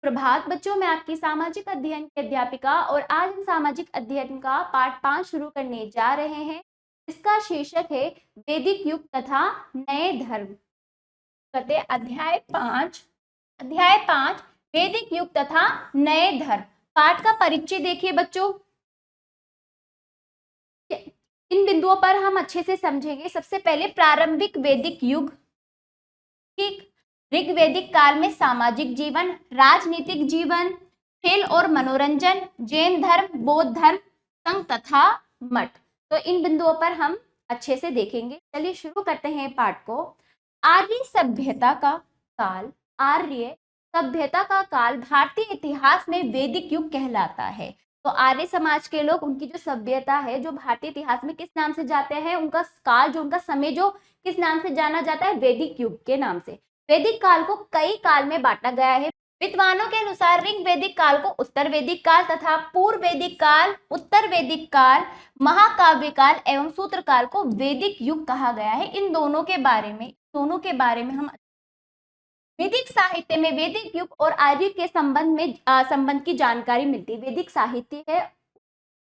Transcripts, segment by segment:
प्रभात बच्चों, मैं आपकी सामाजिक अध्ययन की अध्यापिका और आज हम सामाजिक अध्ययन का पाठ 5 शुरू करने जा रहे हैं। इसका शीर्षक है वैदिक युग तथा नए धर्म। करते अध्याय 5 वैदिक युग तथा नए धर्म। पाठ का परिचय देखिए बच्चों, इन बिंदुओं पर हम अच्छे से समझेंगे। सबसे पहले प्रारंभिक वैदिक युग। ठीक, ऋग्वैदिक काल में सामाजिक जीवन, राजनीतिक जीवन, खेल और मनोरंजन, जैन धर्म, बौद्ध धर्म, संघ तथा मठ। तो इन बिंदुओं पर हम अच्छे से देखेंगे। चलिए शुरू करते हैं पाठ को। आर्य सभ्यता का काल। आर्य सभ्यता का काल भारतीय इतिहास में वैदिक युग कहलाता है। तो आर्य समाज के लोग, उनकी जो सभ्यता है, जो भारतीय इतिहास में किस नाम से जाते हैं, उनका काल, जो उनका समय, जो किस नाम से जाना जाता है, वैदिक युग के नाम से। वैदिक काल को कई काल में बांटा गया है। विद्वानों के अनुसार ऋग वैदिक काल को उत्तर वैदिक काल तथा पूर्व वैदिक काल, उत्तर वैदिक काल, महाकाव्य काल एवं सूत्र काल को वैदिक युग कहा गया है। इन दोनों के बारे में हम वैदिक साहित्य में वैदिक युग और आर्य के संबंध की जानकारी मिलती है। वैदिक साहित्य है,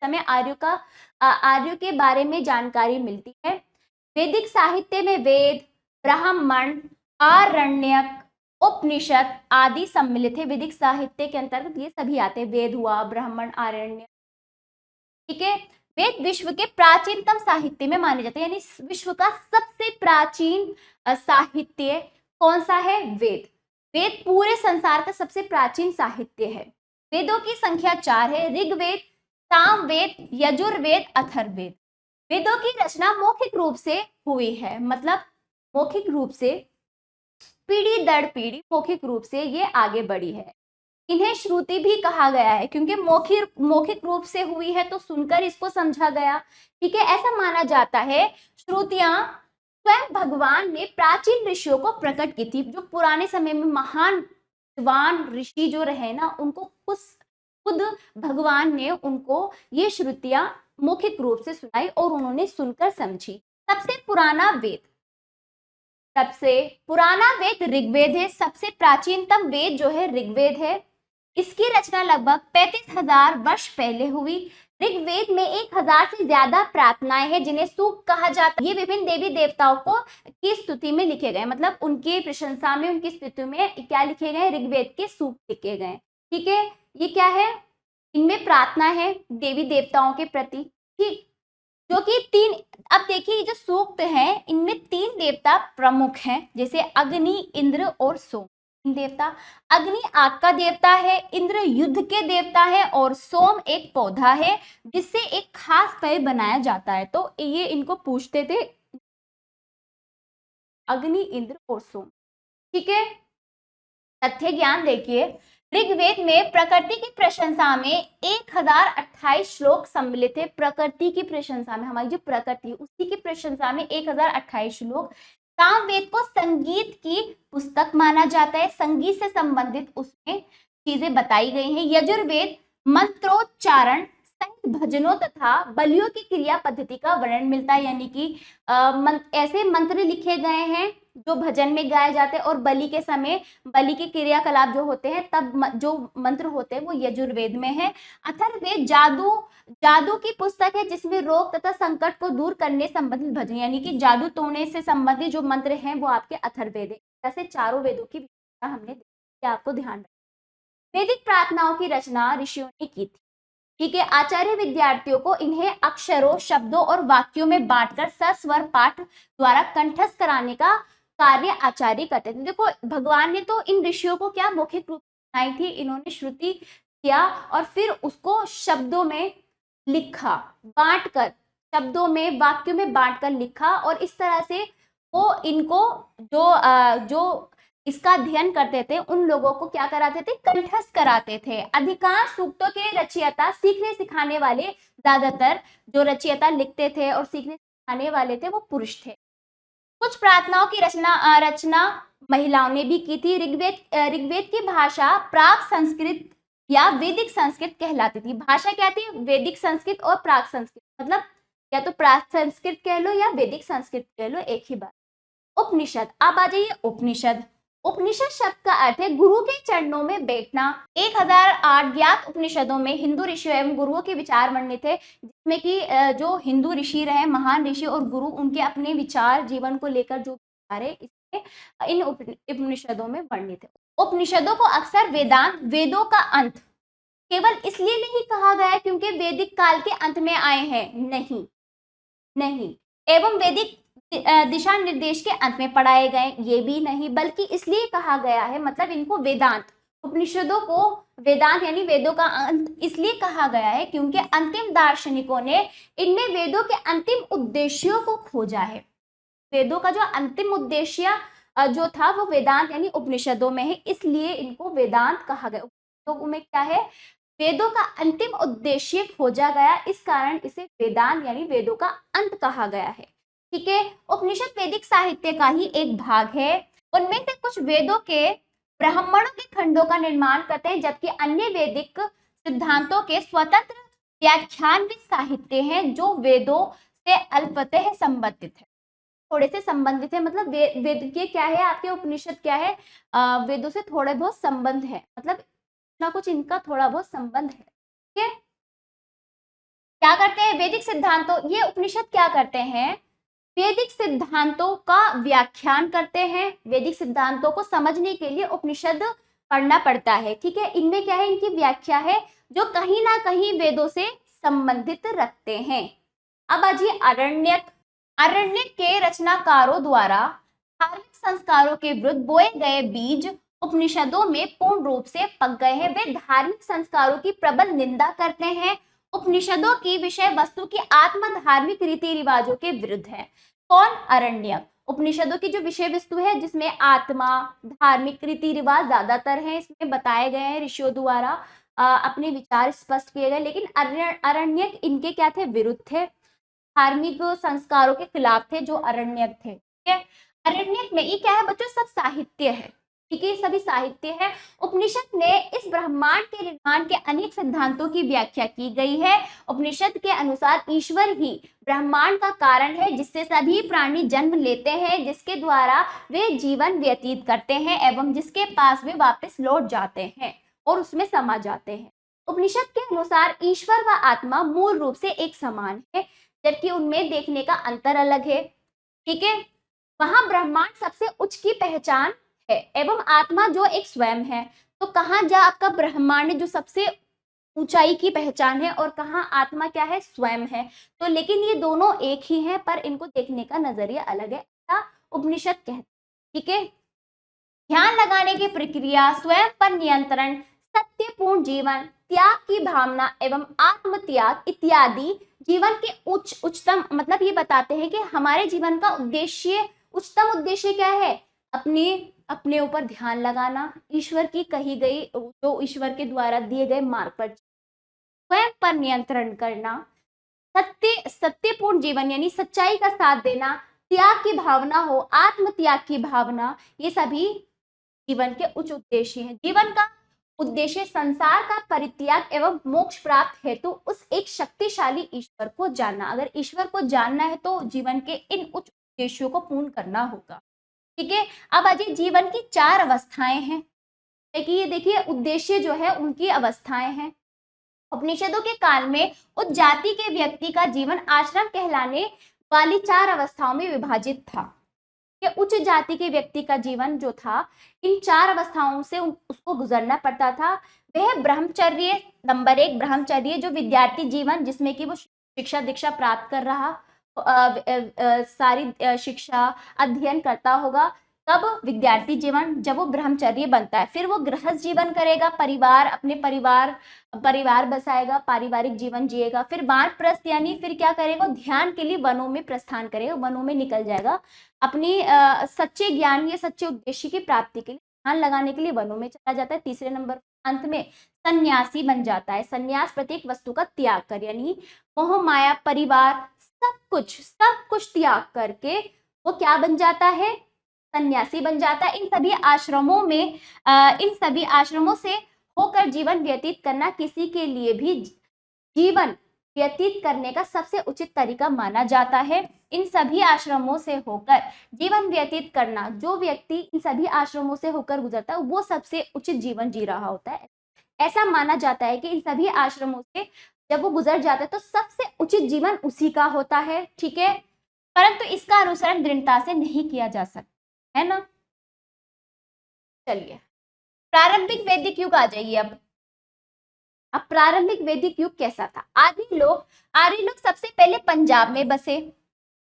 समय आर्यों के बारे में जानकारी मिलती है। वैदिक साहित्य में वेद, ब्राह्मण, आरण्यक, उपनिषद आदि सम्मिलित है। वैदिक साहित्य के अंतर्गत ये सभी आते हैं, वेद हुआ, ब्राह्मण, आरण्य। ठीक है, वेद विश्व के प्राचीनतम साहित्य में माने जाते हैं, यानी विश्व का सबसे प्राचीन साहित्य कौन सा है? वेद। वेद पूरे संसार का सबसे प्राचीन साहित्य है। वेदों की संख्या 4 है, ऋग्वेद, सामवेद, यजुर्वेद, अथर्ववेद। वेदों की रचना मौखिक रूप से हुई है, मतलब मौखिक रूप से, पीढ़ी दर पीढ़ी मौखिक रूप से ये आगे बढ़ी है। इन्हें श्रुति भी कहा गया है, क्योंकि मौखिक रूप से हुई है तो सुनकर इसको समझा गया। ठीक है, ऐसा माना जाता है श्रुतियां स्वयं भगवान ने प्राचीन ऋषियों को प्रकट की थी। जो पुराने समय में महान विद्वान ऋषि जो रहे ना, उनको खुद भगवान ने उनको ये श्रुतियां मौखिक रूप से सुनाई और उन्होंने सुनकर समझी। सबसे पुराना वेद ऋग्वेद है। सबसे प्राचीनतम वेद जो है ऋग्वेद है। इसकी रचना लगभग 35,000 वर्ष पहले हुई। ऋग्वेद में 1,000 से ज्यादा प्रार्थनाएं हैं, जिन्हें सूक्त कहा जाता है। ये विभिन्न देवी देवताओं की स्तुति में लिखे गए, मतलब उनकी प्रशंसा में, उनकी स्तुति में क्या लिखे गए? ऋग्वेद के सूक्त लिखे गए। ठीक है, ये क्या है? इनमें प्रार्थना है देवी देवताओं के प्रति। ठीक, जो कि 3, अब देखिए ये जो सूक्त हैं, इनमें 3 देवता प्रमुख हैं, जैसे अग्नि, इंद्र और सोम। देवता, अग्नि आग का देवता है, इंद्र युद्ध के देवता है और सोम एक पौधा है जिससे एक खास पेय बनाया जाता है। तो ये इनको पूछते थे, अग्नि, इंद्र और सोम। ठीक है, तथ्य ज्ञान देखिए। ऋग्वेद में प्रकृति की प्रशंसा में 1028 श्लोक सम्मिलित है। प्रकृति की प्रशंसा में, हमारी जो प्रकृति उसी की प्रशंसा में 1028 श्लोक। सामवेद को संगीत की पुस्तक माना जाता है, संगीत से संबंधित उसमें चीजें बताई गई हैं। यजुर्वेद मंत्रोच्चारण सहित भजनों तथा बलियों की क्रिया पद्धति का वर्णन मिलता है, यानी कि ऐसे मंत्र लिखे गए हैं जो भजन में गाए जाते हैं, और बलि के समय बलि के क्रियाकलाप जो होते हैं तब जो मंत्र होते हैं वो यजुर्वेद में है। अथर्ववेद जादू की पुस्तक है, जिसमें रोग तथा संकट को दूर करने संबंधित भजन, यानी कि जादू तोड़ने से संबंधित जो मंत्र हैं वो आपके अथर्ववेद है। ऐसे चारों वेदों की विशेषता हमने देखी, आपको ध्यान रखना। वैदिक प्रार्थनाओं की रचना ऋषियों ने की थी। ठीक है, आचार्य विद्यार्थियों को इन्हें अक्षरों, शब्दों और वाक्यों में बांटकर सस्वर पाठ द्वारा कंठस्थ कराने का कार्य आचार्य करते थे। देखो, भगवान ने तो इन ऋषियों को क्या मौखिक रूप से सुनाई थी, इन्होंने श्रुति किया और फिर उसको शब्दों में लिखा, बांटकर, शब्दों में, वाक्यों में बांटकर लिखा, और इस तरह से वो इनको जो इसका अध्ययन करते थे उन लोगों को क्या कराते थे? कंठस्थ कराते थे। अधिकांश सूक्तों के रचयिता, सीखने सिखाने वाले, ज्यादातर जो रचयिता लिखते थे और सीखने सिखाने वाले थे वो पुरुष थे। कुछ प्रार्थनाओं की रचना महिलाओं ने भी की थी। ऋग्वेद की भाषा प्राक संस्कृत या वैदिक संस्कृत कहलाती थी। भाषा क्या थी? वैदिक संस्कृत और प्राक संस्कृत, मतलब या तो प्राक संस्कृत कह लो या वैदिक संस्कृत कह लो, एक ही बात। उपनिषद, अब आ जाइए उपनिषद। उपनिषद शब्द का अर्थ है गुरु के चरणों में बैठना। 1008 ज्ञात उपनिषदों में हिंदू ऋषियों एवं गुरुओं के विचार वर्णित है, जिसमें कि जो हिंदू ऋषि रहे, महान ऋषि और गुरु, उनके अपने विचार जीवन को लेकर जो विचार है इसमें इन उपनिषदों में वर्णित है। उपनिषदों को अक्सर वेदांत, वेदों का अंत केवल इसलिए नहीं कहा गया है क्योंकि वैदिक काल के अंत में आए हैं, नहीं, एवं वैदिक दिशा निर्देश के अंत में पढ़ाए गए, ये भी नहीं, बल्कि इसलिए कहा गया है, मतलब इनको वेदांत, उपनिषदों को वेदांत यानी वेदों का अंत इसलिए कहा गया है क्योंकि अंतिम दार्शनिकों ने इनमें वेदों के अंतिम उद्देश्यों को खोजा है। वेदों का जो अंतिम उद्देश्य जो था वो वेदांत यानी उपनिषदों में है, इसलिए इनको वेदांत कहा गया। उपनिषदों में क्या है, वेदों का अंतिम उद्देश्य खोजा गया, इस कारण इसे वेदांत यानी वेदों का अंत कहा गया है। ठीक है, उपनिषद वैदिक साहित्य का ही एक भाग है। उनमें से कुछ वेदों के ब्राह्मणों के खंडों का निर्माण करते हैं, जबकि अन्य वैदिक सिद्धांतों के स्वतंत्र व्याख्यानविद साहित्य हैं जो वेदों से अल्पतः संबंधित है, थोड़े से संबंधित है। मतलब वेद के क्या है, आपके उपनिषद क्या है, वेदों से थोड़े बहुत संबंध है, मतलब ना कुछ इनका थोड़ा बहुत संबंध है। ठीक है, क्या करते हैं वैदिक सिद्धांतों, ये उपनिषद क्या करते हैं, वैदिक सिद्धांतों का व्याख्यान करते हैं। वैदिक सिद्धांतों को समझने के लिए उपनिषद पढ़ना पड़ता है। ठीक है, इनमें क्या है, इनकी व्याख्या है जो कहीं ना कहीं वेदों से संबंधित रखते हैं। अब आइए अरण्यक के रचनाकारों द्वारा धार्मिक संस्कारों के विरुद्ध बोए गए बीज उपनिषदों में पूर्ण रूप से पक गए हैं। वे धार्मिक संस्कारों की प्रबल निंदा करते हैं। उपनिषदों की विषय वस्तु की आत्म धार्मिक रीति रिवाजों के विरुद्ध है। कौन, अरण्यक। उपनिषदों की जो विषय वस्तु है जिसमें आत्मा, धार्मिक रीति रिवाज ज्यादातर है, इसमें बताए गए हैं ऋषियों द्वारा, अपने विचार स्पष्ट किए गए, लेकिन अरण्यक इनके क्या थे, विरुद्ध थे, धार्मिक संस्कारों के खिलाफ थे जो अरण्यक थे। ठीक है, अरण्यक में ये क्या है बच्चों, सब साहित्य है। ठीक है, सभी साहित्य है। उपनिषद ने इस ब्रह्मांड के निर्माण के अनेक सिद्धांतों की व्याख्या की गई है। उपनिषद के अनुसार ईश्वर ही ब्रह्मांड का कारण है, जिससे सभी प्राणी जन्म लेते हैं, जिसके द्वारा वे जीवन व्यतीत करते हैं एवं जिसके पास वे वापस लौट जाते हैं और उसमें समा जाते हैं। उपनिषद के अनुसार ईश्वर व आत्मा मूल रूप से एक समान है, जबकि उनमें देखने का अंतर अलग है। ठीक है, वहां ब्रह्मांड सबसे उच्च की पहचान है एवं आत्मा जो एक स्वयं है। तो कहाँ जा आपका ब्रह्मांड जो सबसे ऊंचाई की पहचान है और कहाँ आत्मा क्या है, स्वयं है। तो लेकिन ये दोनों एक ही हैं, पर इनको देखने का नजरिया अलग है, ऐसा उपनिषद कहते हैं। ठीक है, ध्यान लगाने की प्रक्रिया, स्वयं पर नियंत्रण, सत्यपूर्ण जीवन, त्याग की भावना एवं आत्म त्याग इत्यादि जीवन के उच्चतम, मतलब ये बताते हैं कि हमारे जीवन का उद्देश्य, उच्चतम उद्देश्य क्या है, अपने ऊपर ध्यान लगाना, ईश्वर की कही गई, जो ईश्वर के द्वारा दिए गए मार्ग पर, स्वयं पर नियंत्रण करना, सत्यपूर्ण जीवन यानी सच्चाई का साथ देना, त्याग की भावना हो, आत्म त्याग की भावना, ये सभी जीवन के उच्च उद्देश्य हैं। जीवन का उद्देश्य संसार का परित्याग एवं मोक्ष प्राप्त हेतु उस एक शक्तिशाली ईश्वर को जानना। अगर ईश्वर को जानना है तो जीवन के इन उच्च उद्देश्यों को पूर्ण करना होगा। ठीक है, अब आइए जीवन की 4 अवस्थाएं हैं। देखिए उद्देश्य जो है उनकी अवस्थाएं हैं। उपनिषदों के काल में उस जाति के व्यक्ति का जीवन आश्रम कहलाने वाली 4 अवस्थाओं में विभाजित था। कि उच्च जाति के व्यक्ति का जीवन जो था इन 4 अवस्थाओं से उसको गुजरना पड़ता था। वह ब्रह्मचर्य, नंबर 1 ब्रह्मचर्य, जो विद्यार्थी जीवन जिसमें कि वो शिक्षा दीक्षा प्राप्त कर रहा, सारी शिक्षा अध्ययन करता होगा, तब विद्यार्थी जीवन जब वो ब्रह्मचर्य बनता है। फिर वो गृहस्थ जीवन करेगा, अपने परिवार बसाएगा, पारिवारिक जीवन जिएगा। फिर वानप्रस्थ यानी फिर क्या करेगा, ध्यान के लिए वनों में प्रस्थान करेगा, वनों में निकल जाएगा, अपनी सच्चे ज्ञान या सच्चे उद्देश्य की प्राप्ति के लिए ध्यान लगाने के लिए वनों में चला जाता है। तीसरे नंबर अंत में सन्यासी बन जाता है। सन्यास प्रत्येक वस्तु का त्याग कर, यानी मोह माया परिवार सब कुछ त्याग करके वो क्या बन जाता है, सन्यासी बन जाता है। इन सभी आश्रमों से होकर जीवन व्यतीत करना किसी के लिए भी जीवन व्यतीत करने का सबसे उचित तरीका माना जाता है। इन सभी आश्रमों से होकर जीवन व्यतीत करना, जो व्यक्ति इन सभी आश्रमों से होकर गुजरता है वो सबसे उचित जीवन जी रहा होता है। ऐसा माना जाता है कि इन सभी आश्रमों से जब वो गुजर जाता है तो सबसे उचित जीवन उसी का होता है, ठीक है। परंतु इसका अनुसरण दृढ़ता से नहीं किया जा सकता, है ना। चलिए प्रारंभिक वैदिक युग आ जाइए। अब प्रारंभिक वैदिक युग कैसा था? आर्य लोग सबसे पहले पंजाब में बसे।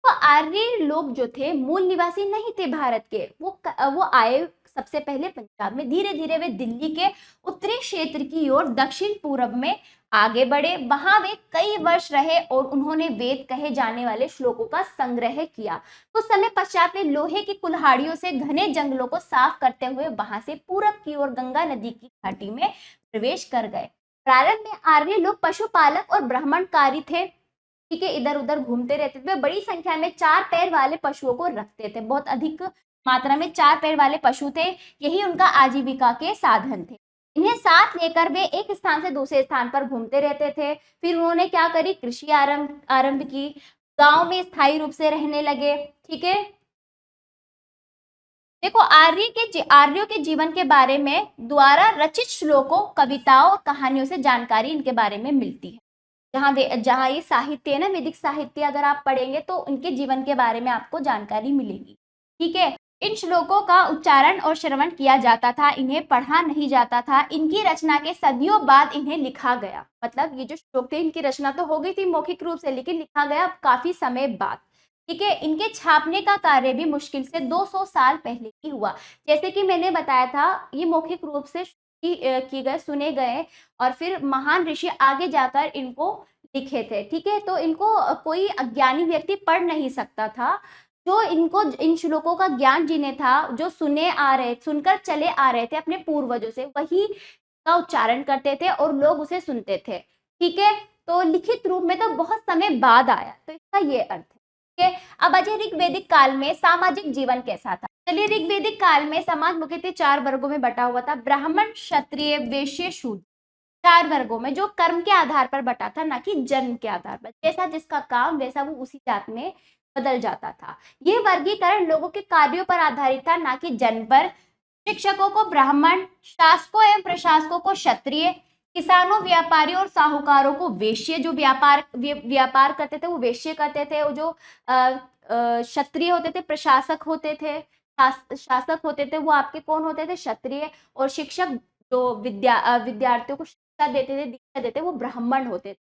तो आर्य लोग जो थे मूल निवासी नहीं थे भारत के, वो आए सबसे पहले पंजाब में। धीरे धीरे वे दिल्ली के उत्तरी क्षेत्र की ओर दक्षिण पूर्व में आगे बढ़े। वहां वे कई वर्ष रहे और उन्होंने वेद कहे जाने वाले श्लोकों का संग्रह किया। कुछ समय पश्चात वे लोहे की कुल्हाड़ियों से घने जंगलों को साफ करते हुए वहां से पूरब की ओर गंगा नदी की घाटी में प्रवेश कर गए। प्रारंभ में आर्य लोग पशुपालक और ब्राह्मणकारी थे, ठीक है। इधर उधर घूमते रहते थे। बड़ी संख्या में 4 पैर वाले पशुओं को रखते थे, बहुत अधिक मात्रा में 4 पैर वाले पशु थे, यही उनका आजीविका के साधन थे। इन्हें साथ लेकर वे एक स्थान से दूसरे स्थान पर घूमते रहते थे। फिर उन्होंने क्या करी? कृषि आरंभ की, गांव में स्थायी रूप से रहने लगे, ठीक है। देखो आर्यों के जीवन के बारे में द्वारा रचित श्लोकों, कविताओं और कहानियों से जानकारी इनके बारे में मिलती है। जहाँ ये साहित्य है ना, वैदिक साहित्य अगर आप पढ़ेंगे तो इनके जीवन के बारे में आपको जानकारी मिलेगी, ठीक है। इन श्लोकों का उच्चारण और श्रवण किया जाता था, इन्हें पढ़ा नहीं जाता था। इनकी रचना के सदियों बाद इन्हें लिखा गया। मतलब ये जो श्लोक थे इनकी रचना तो हो गई थी मौखिक रूप से, लेकिन लिखा गया काफी समय बाद, ठीक है। इनके छापने का कार्य भी मुश्किल से 200 साल पहले ही हुआ। जैसे कि मैंने बताया था, ये मौखिक रूप से किए गए, सुने गए और फिर महान ऋषि आगे जाकर इनको लिखे थे, ठीक है। तो इनको कोई अज्ञानी व्यक्ति पढ़ नहीं सकता था। जो इनको इन श्लोकों का ज्ञान जिन्हें था, जो सुनकर चले आ रहे थे अपने पूर्वजों से, वही का उच्चारण करते थे और लोग उसे सुनते थे, ठीक है। तो लिखित रूप में तो बहुत समय बाद आया, तो इसका ये अर्थ है, ठीक है। अब अजय ऋग्वैदिक काल में सामाजिक जीवन कैसा था? चलिए ऋग्वैदिक काल में समाज मुख्यतः 4 वर्गों में बटा हुआ था। ब्राह्मण, क्षत्रिय, वैश्य, शूद्र, 4 वर्गों में, जो कर्म के आधार पर बटा था, ना कि जन्म के आधार पर। जैसा जिसका काम वैसा वो उसी जात में बदल जाता था। यह वर्गीकरण लोगों के कार्यों पर आधारित था, ना कि जन्म पर। शिक्षकों को ब्राह्मण, शासकों एवं प्रशासकों को क्षत्रिय, किसानों, व्यापारियों और साहूकारों को वैश्य, जो व्यापार करते थे वो वैश्य करते थे। और जो क्षत्रिय होते थे, प्रशासक होते थे, शासक होते थे, वो आपके कौन होते थे? क्षत्रिय। और शिक्षक जो विद्यार्थियों को शिक्षा देते थे, दीक्षा देते, वो ब्राह्मण होते थे।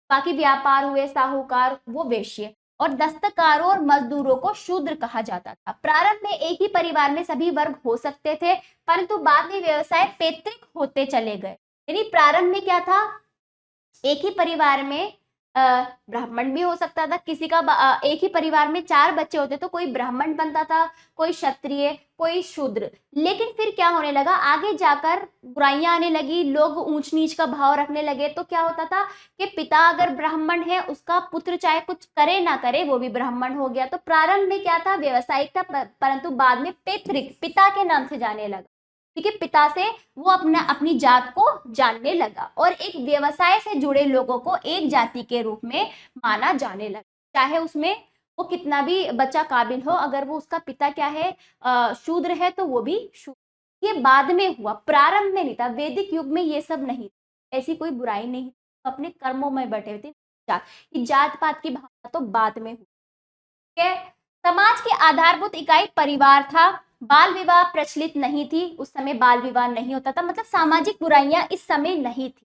बाकी व्यापार हुए, साहूकार, वो वैश्य। और दस्तकारों और मजदूरों को शूद्र कहा जाता था। प्रारंभ में एक ही परिवार में सभी वर्ग हो सकते थे, परंतु बाद में व्यवसाय पैतृक होते चले गए। यानी प्रारंभ में क्या था? एक ही परिवार में ब्राह्मण भी हो सकता था, किसी का एक ही परिवार में 4 बच्चे होते तो कोई ब्राह्मण बनता था, कोई क्षत्रिय, कोई शूद्र। लेकिन फिर क्या होने लगा? आगे जाकर बुराइयां आने लगी, लोग ऊंच नीच का भाव रखने लगे। तो क्या होता था कि पिता अगर ब्राह्मण है, उसका पुत्र चाहे कुछ करे ना करे वो भी ब्राह्मण हो गया। तो प्रारंभ में क्या था? व्यवसायिक था, परंतु बाद में पैतृक, पिता के नाम से जाने लगा, ठीक है। पिता से वो अपनी जात को जानने लगा और एक व्यवसाय से जुड़े लोगों को एक जाति के रूप में माना जाने लगा। चाहे उसमें वो कितना भी बच्चा काबिल हो, अगर वो उसका पिता क्या है, शूद्र है, तो वो भी शूद्र। ये बाद में हुआ, प्रारंभ में नहीं था। वैदिक युग में ये सब नहीं, ऐसी कोई बुराई नहीं, अपने कर्मों में बैठे थे। जात पात की भावना तो बाद में हुई, ठीक है। समाज की आधारभूत इकाई परिवार था। बाल विवाह प्रचलित नहीं थी, उस समय बाल विवाह नहीं होता था। मतलब सामाजिक बुराइयां इस समय नहीं थी।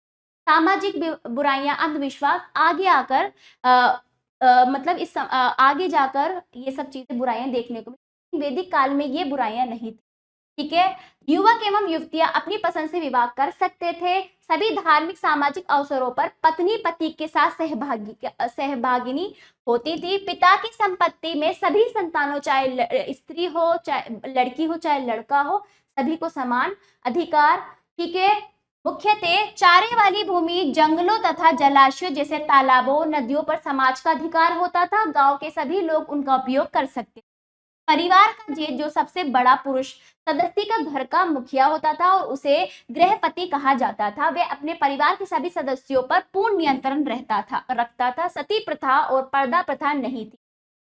सामाजिक बुराइयां, अंधविश्वास आगे आकर मतलब आगे जाकर ये सब चीजें, बुराइयां देखने को मिली। वैदिक काल में ये बुराइयां नहीं थी, ठीक है। युवक एवं युवतियां अपनी पसंद से विवाह कर सकते थे। सभी धार्मिक सामाजिक अवसरों पर पत्नी पति के साथ सहभागिनी होती थी। पिता की संपत्ति में सभी संतानों, चाहे स्त्री हो, चाहे लड़की हो, चाहे लड़का हो, सभी को समान अधिकार, ठीक है। मुख्यतः चारे वाली भूमि, जंगलों तथा जलाशयों जैसे तालाबों, नदियों पर समाज का अधिकार होता था। गांव के सभी लोग उनका उपयोग कर सकते थे। परिवार का जो सबसे बड़ा पुरुष सदस्य का घर का मुखिया होता था और उसे गृहपति कहा जाता था। वे अपने परिवार के सभी सदस्यों पर पूर्ण नियंत्रण रखता था। सती प्रथा और पर्दा प्रथा नहीं थी।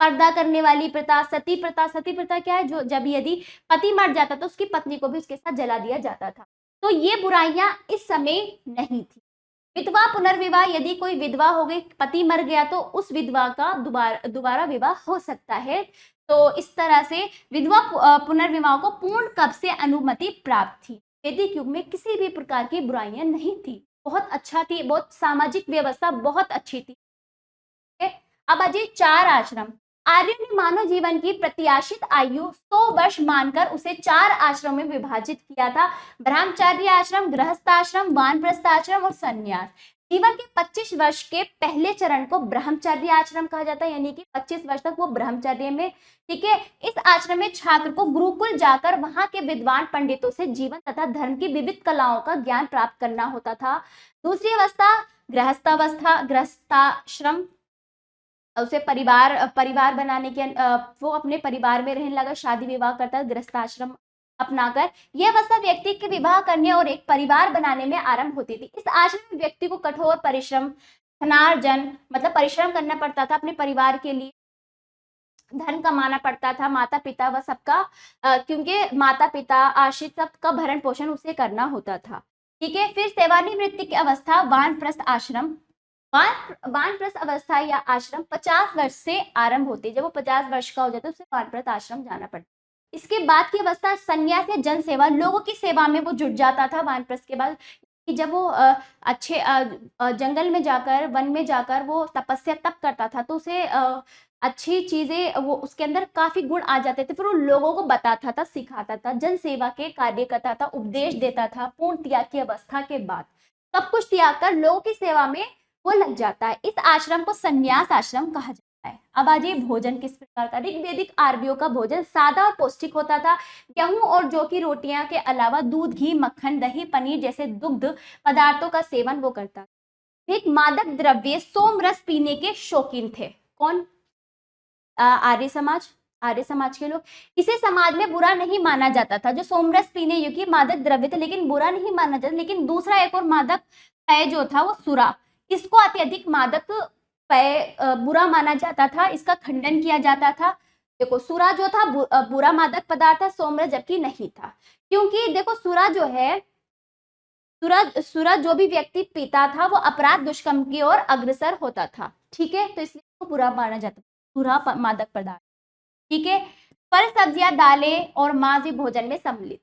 पर्दा करने वाली प्रथा, सती प्रथा क्या है, जो जब यदि पति मर जाता तो उसकी पत्नी को भी उसके साथ जला दिया जाता था। तो ये बुराइयां इस समय नहीं थी। विधवा पुनर्विवाह, यदि कोई विधवा हो गई, पति मर गया, तो उस विधवा का दोबारा विवाह हो सकता है। तो इस तरह से विधवा पुनर्विवाह को पूर्ण कब से अनुमति प्राप्त थी। वैदिक युग में किसी भी प्रकार की बुराइयां नहीं थी, बहुत अच्छा थी, बहुत सामाजिक व्यवस्था बहुत अच्छी थी। अब आ जाइए 4 आश्रम। आर्यों ने मानव जीवन की प्रत्याशित आयु 100 वर्ष मानकर उसे 4 आश्रमों में विभाजित किया था। ब्रह्मचर्य आश्रम, गृहस्थ आश्रम, वानप्रस्थ आश्रम और संन्यास। जीवन के 25 वर्ष के पहले चरण को ब्रह्मचर्य आश्रम कहा जाता है, यानी कि 25 वर्ष तक वो ब्रह्मचर्य में, ठीक है। इस आश्रम में छात्र को गुरुकुल जाकर वहां के विद्वान पंडितों से जीवन तथा धर्म की विविध कलाओं का ज्ञान प्राप्त करना होता था। दूसरी अवस्था गृहस्थावस्था, गृहस्थाश्रम, उसे परिवार बनाने के वो अपने परिवार में रहने लगा, शादी विवाह करता, गृहस्थाश्रम अपनाकर। यह अवस्था व्यक्ति के विवाह करने और एक परिवार बनाने में आरंभ होती थी। इस आश्रम में व्यक्ति को कठोर परिश्रम, धनार्जन मतलब परिश्रम करना पड़ता था अपने परिवार के लिए, धन कमाना पड़ता था, माता पिता व सबका क्योंकि माता पिता आश्रित सबका भरण पोषण उसे करना होता था, ठीक है। फिर सेवानिवृत्ति की अवस्था वानप्रस्थ आश्रम। वानप्रस्थ अवस्था या आश्रम 50 वर्ष से आरंभ होती है। जब वो 50 वर्ष का हो जाता है उसे वानप्रस्थ आश्रम जाना पड़ता है। इसके बाद की अवस्था संन्यास या जन सेवा, लोगों की सेवा में वो जुट जाता था वानप्रस्थ के बाद। कि जब वो अच्छे जंगल में जाकर, वन में जाकर वो तपस्या तप करता था, तो उसे अच्छी चीजें, वो उसके अंदर काफी गुण आ जाते थे। फिर वो लोगों को बताता था, सिखाता था, जन सेवा के कार्य करता था, उपदेश देता था। पूर्ण त्याग की अवस्था के बाद सब कुछ त्याग कर लोगों की सेवा में वो लग जाता है। इस आश्रम को संन्यास आश्रम कहा जाता है। अब आ जाइए भोजन किस प्रकार का। ऋग्वेदिक आर्यों का भोजन सादा और पौष्टिक होता था। गेहूं और जौ की रोटियां के अलावा दूध, घी, मक्खन, दही, पनीर जैसे दुग्ध पदार्थों का सेवन वो करता था। एक मादक द्रव्य सोमरस पीने के शौकीन थे। कौन? आर्य समाज के लोग। इसे समाज में बुरा नहीं माना जाता था। जो सोमरस पीने योग्य मादक द्रव्य थे, लेकिन बुरा नहीं माना जाता। लेकिन दूसरा एक और मादक पेय जो था वो सुरा, इसको अत्यधिक मादक पेय बुरा माना जाता था, इसका खंडन किया जाता था। देखो सुरा जो था बुरा मादक पदार्थ था, सोमरस जबकि नहीं था। क्योंकि देखो सुरा जो है, सुरा जो भी व्यक्ति पीता था वो अपराध दुष्कर्म की ओर अग्रसर होता था, ठीक है। तो इसलिए वो बुरा माना जाता था, बुरा मादक पदार्थ, ठीक है। फल, सब्जियां, दालें और मांस भी भोजन में सम्मिलित।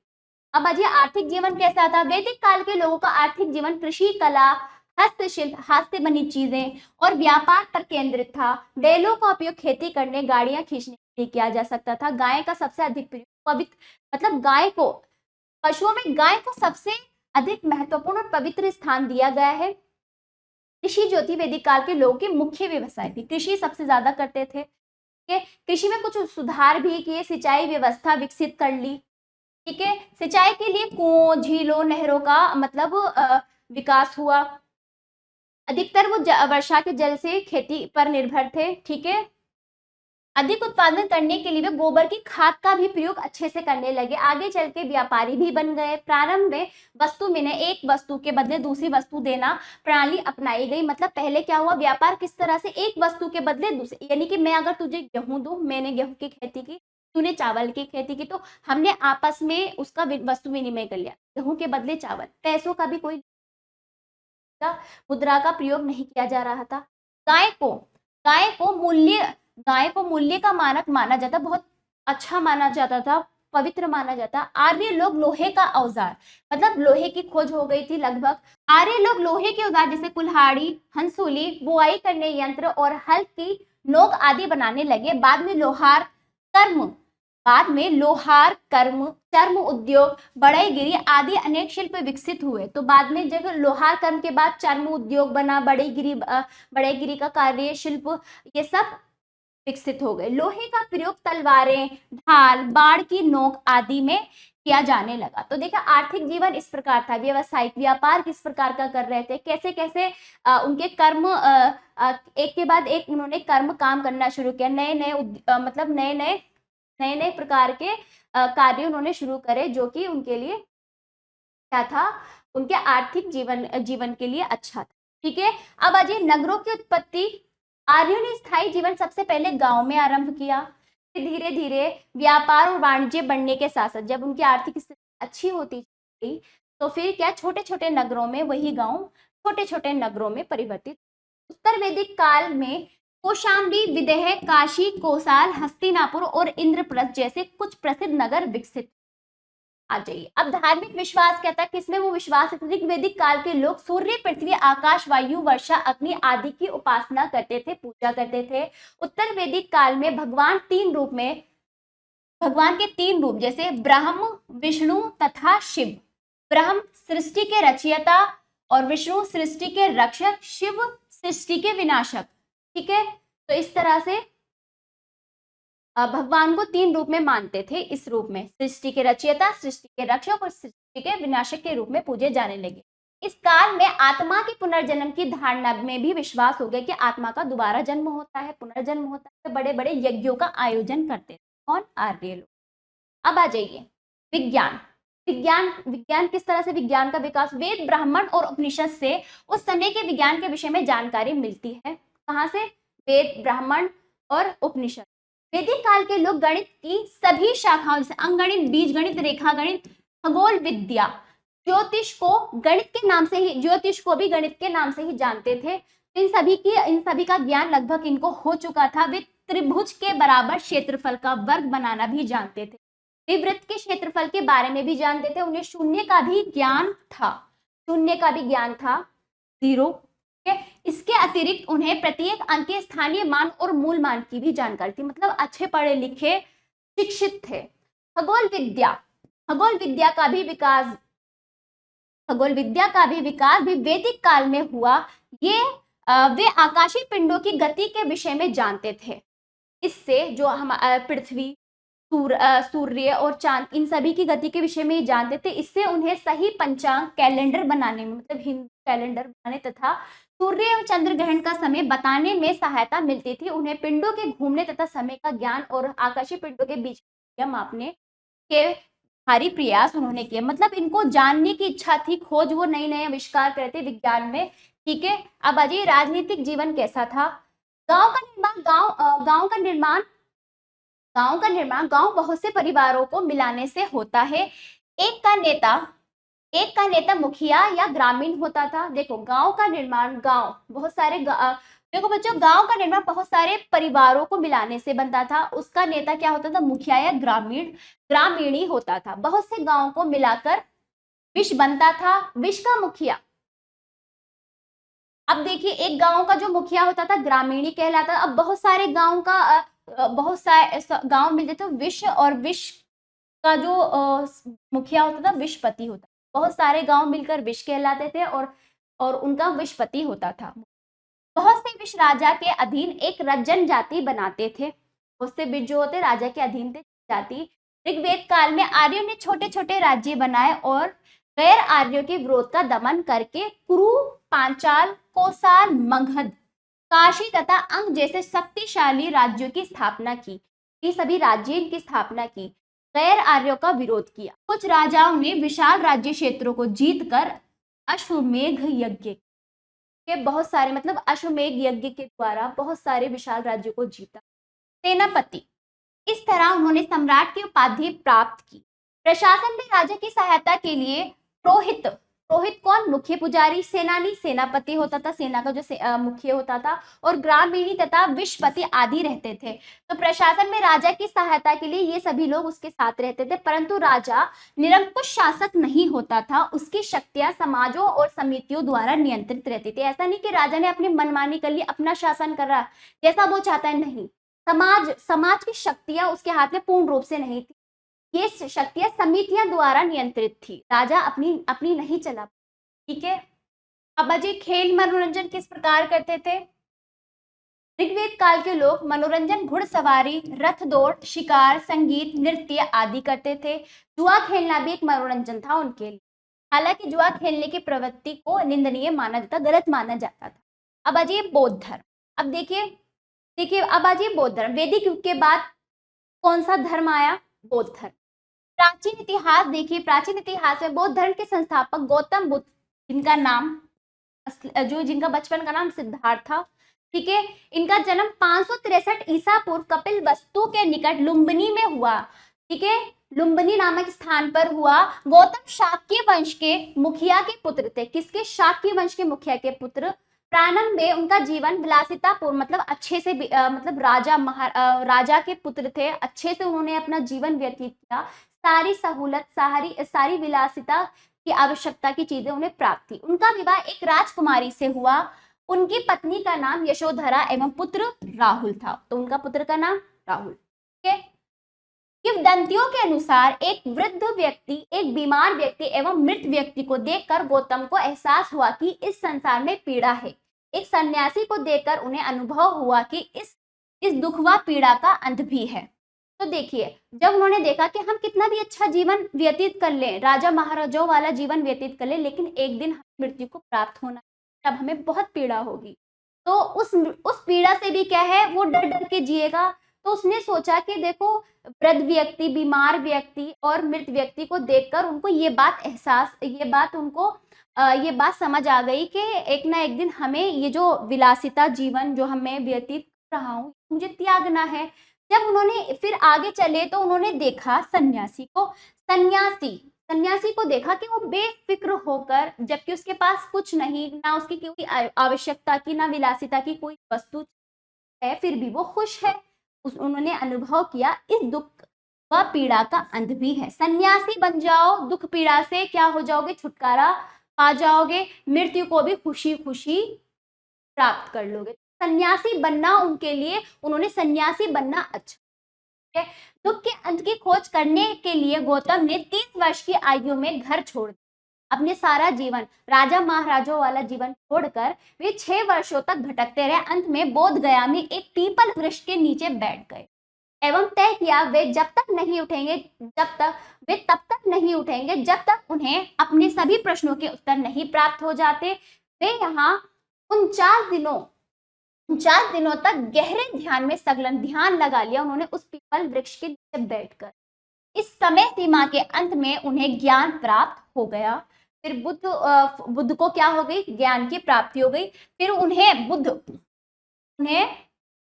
अब अजय आर्थिक जीवन कैसा था। वैदिक काल के लोगों का आर्थिक जीवन कृषि, कला, हस्तशिल्प, हाथ से बनी चीजें और व्यापार पर केंद्रित था। बैलों का उपयोग खेती करने, गाड़ियां खींचने के लिए किया जा सकता था। गाय का सबसे अधिक प्रयोग पवित्र, मतलब गाय को, पशुओं में गाय को सबसे अधिक महत्वपूर्ण और पवित्र स्थान दिया गया है। कृषि जो थी वैदिक काल के लोगों की मुख्य व्यवसाय थी, कृषि सबसे ज्यादा करते थे। कृषि में कुछ सुधार भी किए, सिंचाई व्यवस्था विकसित कर ली, ठीक है। सिंचाई के लिए कुओं, झीलों, नहरों का मतलब विकास हुआ। अधिकतर वो वर्षा के जल से खेती पर निर्भर थे, ठीक है। अधिक उत्पादन करने के लिए वे गोबर की खाद का भी प्रयोग अच्छे से करने लगे। आगे चल के व्यापारी भी बन गए। प्रारंभ में वस्तु में एक वस्तु के बदले दूसरी वस्तु देना प्रणाली अपनाई गई। मतलब पहले क्या हुआ, व्यापार किस तरह से, एक वस्तु के बदले दूसरी, यानी कि मैं अगर तुझे गेहूं दूं, मैंने गेहूं की खेती की, तूने चावल की खेती की, तो हमने आपस में उसका वस्तु विनिमय कर लिया। गेहूं के बदले चावल, पैसों का भी कोई मुद्रा का प्रयोग नहीं किया जा रहा था। गाय को मूल्य का मानक माना जाता, बहुत अच्छा माना जाता था, पवित्र माना जाता। आर्य लोग लोहे का औजार, मतलब लोहे की खोज हो गई थी लगभग। आर्य लोग लोहे के औजार जैसे कुल्हाड़ी, हंसुली, बुआई करने यंत्र और हल की नोक आदि बनाने लगे। बाद में लोहार कर्म, चर्म उद्योग, बढ़ईगिरी आदि अनेक शिल्प विकसित हुए। तो बाद में जब लोहार कर्म के बाद चर्म उद्योग बना, बढ़ईगिरी का कार्य, शिल्प, ये सब विकसित हो गए। लोहे का प्रयोग तलवारें, ढाल, बाढ़ की नोक आदि में किया जाने लगा। तो देखा आर्थिक जीवन इस प्रकार था। व्यवसायिक व्यापार किस प्रकार का कर रहे थे, कैसे कैसे उनके कर्म एक के बाद एक उन्होंने कर्म काम करना शुरू किया। नए नए नए नए प्रकार के कार्य उन्होंने शुरू करे जो कि उनके लिए क्या था, उनके आर्थिक जीवन के लिए अच्छा था। ठीक है, अब आज नगरों की उत्पत्ति। आर्यों ने स्थायी जीवन सबसे पहले गांव में आरंभ किया, फिर धीरे धीरे व्यापार और वाणिज्य बढ़ने के साथ साथ जब उनकी आर्थिक स्थिति अच्छी होती गई तो फिर क्या छोटे छोटे नगरों में वही गांव छोटे छोटे नगरों में परिवर्तित। उत्तर वैदिक काल में कौशाम्बी, विदेह, काशी, कोसाल, हस्तिनापुर और इंद्रप्रस्थ जैसे कुछ प्रसिद्ध नगर विकसित। आ जाइए, अब धार्मिक विश्वास क्या था, किसमें वो विश्वास है? ऋग्वैदिक काल के लोग सूर्य, पृथ्वी, आकाश, वायु, वर्षा, अग्नि आदि की उपासना करते थे, पूजा करते थे। उत्तर वैदिक काल में भगवान के तीन रूप जैसे ब्रह्म, विष्णु तथा शिव। ब्रह्म सृष्टि के रचयिता और विष्णु सृष्टि के रक्षक, शिव सृष्टि के विनाशक। ठीक है, तो इस तरह से भगवान को तीन रूप में मानते थे, इस रूप में सृष्टि के रचयिता, सृष्टि के रक्षक और सृष्टि के विनाशक के रूप में पूजे जाने लगे। इस काल में आत्मा के पुनर्जन्म की धारणा में भी विश्वास हो गया कि आत्मा का दोबारा जन्म होता है, पुनर्जन्म होता है। बड़े बड़े यज्ञों का आयोजन करते थे कौन? आर्य लोग। अब आ जाइए विज्ञान। विज्ञान किस तरह से विज्ञान का विकास? वेद, ब्राह्मण और उपनिषद से उस समय के विज्ञान के विषय में जानकारी मिलती है। कहाँ से? वेद, ब्राह्मण और उपनिषद। वैदिक काल के लोग गणित की सभी शाखाओं जैसे अंकगणित, बीजगणित, रेखागणित, खगोल विद्या, ज्योतिष को भी गणित के नाम से ही जानते थे। इन सभी का ज्ञान लगभग इनको हो चुका था। वे त्रिभुज के बराबर क्षेत्रफल का वर्ग बनाना भी जानते थे। वे वृत्त के क्षेत्रफल के बारे में भी जानते थे। उन्हें शून्य का भी ज्ञान था, 0। इसके अतिरिक्त उन्हें प्रत्येक अंक के स्थानीय मान और मूल मान की भी जानकारी थी, मतलब अच्छे पढ़े लिखे शिक्षित थे। खगोल विद्या का भी विकास भी वैदिक काल में हुआ। वे आकाशीय पिंडों की गति के विषय में जानते थे। इससे जो हम पृथ्वी, सूर्य और चांद, इन सभी की गति के विषय में जानते थे। इससे उन्हें सही पंचांग कैलेंडर बनाने में, मतलब हिंदू कैलेंडर बनाने तथा सूर्य एवं चंद्र ग्रहण का समय बताने में सहायता मिलती थी। उन्हें पिंडों के घूमने तथा समय का ज्ञान और आकाशीय पिंडों के बीच मापने के भारी प्रयास उन्होंने किए, मतलब इनको जानने की इच्छा थी, खोज, वो नए नए आविष्कार करते विज्ञान में। ठीक है, अब आ जाइए राजनीतिक जीवन कैसा था। गांव का निर्माण बहुत से परिवारों को मिलाने से होता है। एक का नेता मुखिया या ग्रामीण होता था। देखो गांव का निर्माण बहुत सारे परिवारों को मिलाने से बनता था। उसका नेता क्या होता था? मुखिया या ग्रामीणी होता था। बहुत से गांवों को मिलाकर विश्व बनता था। विश्व का मुखिया, अब देखिए एक गांव का जो मुखिया होता था ग्रामीणी कहलाता। अब बहुत सारे गांव मिलते थे विश्व, और विश्व का जो मुखिया होता था विश्वपति होता। बहुत सारे गांव मिलकर विश्व कहलाते थे और उनका विश्वपति होता था। बहुत से विश्व राजा के अधीन एक जनजाति बनाते थे। बहुत से विश्व जो होते राजा के अधीन थे जाति। ऋग्वेद काल में आर्यों ने छोटे छोटे राज्य बनाए और गैर आर्यों के विरोध का दमन करके कुरु, पांचाल, कोसाल, मगध, काशी तथा अंग जैसे शक्तिशाली राज्यों की स्थापना की। ये सभी राज्यों की स्थापना की, गैर आर्यों का विरोध किया। कुछ राजाओं ने विशाल राज्य क्षेत्रों को जीतकर अश्वमेघ यज्ञ के बहुत सारे, मतलब अश्वमेघ यज्ञ के द्वारा बहुत सारे विशाल राज्यों को जीता। सेनापति, इस तरह उन्होंने सम्राट की उपाधि प्राप्त की। प्रशासन में राजा की सहायता के लिए पुरोहित कौन? मुख्य पुजारी, सेनानी सेनापति होता था, सेना का जो मुख्य होता था, और ग्रामीणी तथा विश्वपति आदि रहते थे। तो प्रशासन में राजा की सहायता के लिए ये सभी लोग उसके साथ रहते थे, परंतु राजा निरंकुश शासक नहीं होता था। उसकी शक्तियां समाजों और समितियों द्वारा नियंत्रित रहती थी। ऐसा नहीं कि राजा ने अपनी मनमानी कर ली, अपना शासन कर रहा जैसा वो चाहता है, नहीं। समाज की शक्तियां उसके हाथ में पूर्ण रूप से नहीं थी। ये शक्तियां समितियां द्वारा नियंत्रित थी, राजा अपनी नहीं चला। ठीक है, अब अजय खेल मनोरंजन किस प्रकार करते थे? ऋग्वेद काल के लोग मनोरंजन घुड़सवारी, रथ दौड़, शिकार, संगीत, नृत्य आदि करते थे। जुआ खेलना भी एक मनोरंजन था उनके लिए। हालांकि जुआ खेलने की प्रवृत्ति को निंदनीय माना जाता, गलत माना जाता था। अब अजय बौद्ध धर्म। अब देखिए अब आ जाइए बौद्ध धर्म। वैदिक युग के बाद कौन सा धर्म आया? बौद्ध धर्म। प्राचीन इतिहास देखिए, प्राचीन इतिहास में बौद्ध धर्म के संस्थापक गौतम बुद्ध, जिनका बचपन का नाम सिद्धार्थ था, ठीक है, इनका जन्म 563 ईसा पूर्व कपिलवस्तु के निकट लुम्बिनी में हुआ, ठीक है, लुम्बिनी नामक स्थान पर हुआ। गौतम शाक्य वंश के मुखिया के पुत्र थे। किसके? शाक्य वंश के मुखिया के पुत्र। प्रारंभ में उनका जीवन विलासितापूर्ण, मतलब अच्छे से मतलब राजा के पुत्र थे, अच्छे से उन्होंने अपना जीवन व्यतीत किया। सारी सहूलत, सारी विलासिता की आवश्यकता की चीजें उन्हें प्राप्त थी। उनका विवाह एक राजकुमारी से हुआ। उनकी पत्नी का नाम यशोधरा एवं पुत्र राहुल था। तो उनका पुत्र का नाम राहुल। ठीक है। किंवदंतियों के अनुसार एक वृद्ध व्यक्ति, एक बीमार व्यक्ति एवं मृत व्यक्ति को देखकर गौतम को एहसास हुआ कि इस संसार में पीड़ा है। एक सन्यासी को देखकर उन्हें अनुभव हुआ कि इस दुख व पीड़ा का अंत भी है। तो देखिए, जब उन्होंने देखा कि हम कितना भी अच्छा जीवन व्यतीत कर लें, राजा महाराजाओं वाला जीवन व्यतीत कर लें, लेकिन एक दिन हमें मृत्यु को प्राप्त होना है, तब हमें बहुत पीड़ा होगी। तो उस पीड़ा से भी क्या है, वो डर डर के जिएगा। तो उसने सोचा कि देखो, वृद्ध व्यक्ति, बीमार व्यक्ति और मृत व्यक्ति को देखकर उनको ये बात समझ आ गई कि एक ना एक दिन हमें ये जो विलासिता जीवन जो हमें व्यतीत कर रहा हूँ, मुझे त्यागना है। जब उन्होंने फिर आगे चले तो उन्होंने देखा सन्यासी को देखा कि वो बेफिक्र होकर, जबकि उसके पास कुछ नहीं, ना उसकी कोई आवश्यकता की, ना विलासिता की कोई वस्तु है, फिर भी वो खुश है। उन्होंने अनुभव किया इस दुख व पीड़ा का अंत भी है। सन्यासी बन जाओ, दुख पीड़ा से क्या हो जाओगे, छुटकारा पा जाओगे, मृत्यु को भी खुशी खुशी प्राप्त कर लोगे। सन्यासी बनना उनके लिए, उन्होंने सन्यासी बनना अच्छा है। दुख के अंत की खोज करने के लिए गौतम ने 30 वर्ष की आयु में घर छोड़ दिया। अपने सारा जीवन, राजा महाराजाओं वाला जीवन छोड़कर वे 6 वर्षों तक भटकते रहे। अंत में बोध गया में एक पीपल वृक्ष के नीचे बैठ गए एवं तय किया वे तब तक नहीं उठेंगे जब तक उन्हें अपने सभी प्रश्नों के उत्तर नहीं प्राप्त हो जाते। वे यहाँ 49 दिनों तक गहरे ध्यान में संलग्न, ध्यान लगा लिया उन्होंने उस पीपल वृक्ष के नीचे बैठकर। इस समय सीमा के अंत में उन्हें ज्ञान प्राप्त हो गया। फिर बुद्ध को क्या हो गई, ज्ञान की प्राप्ति हो गई। फिर उन्हें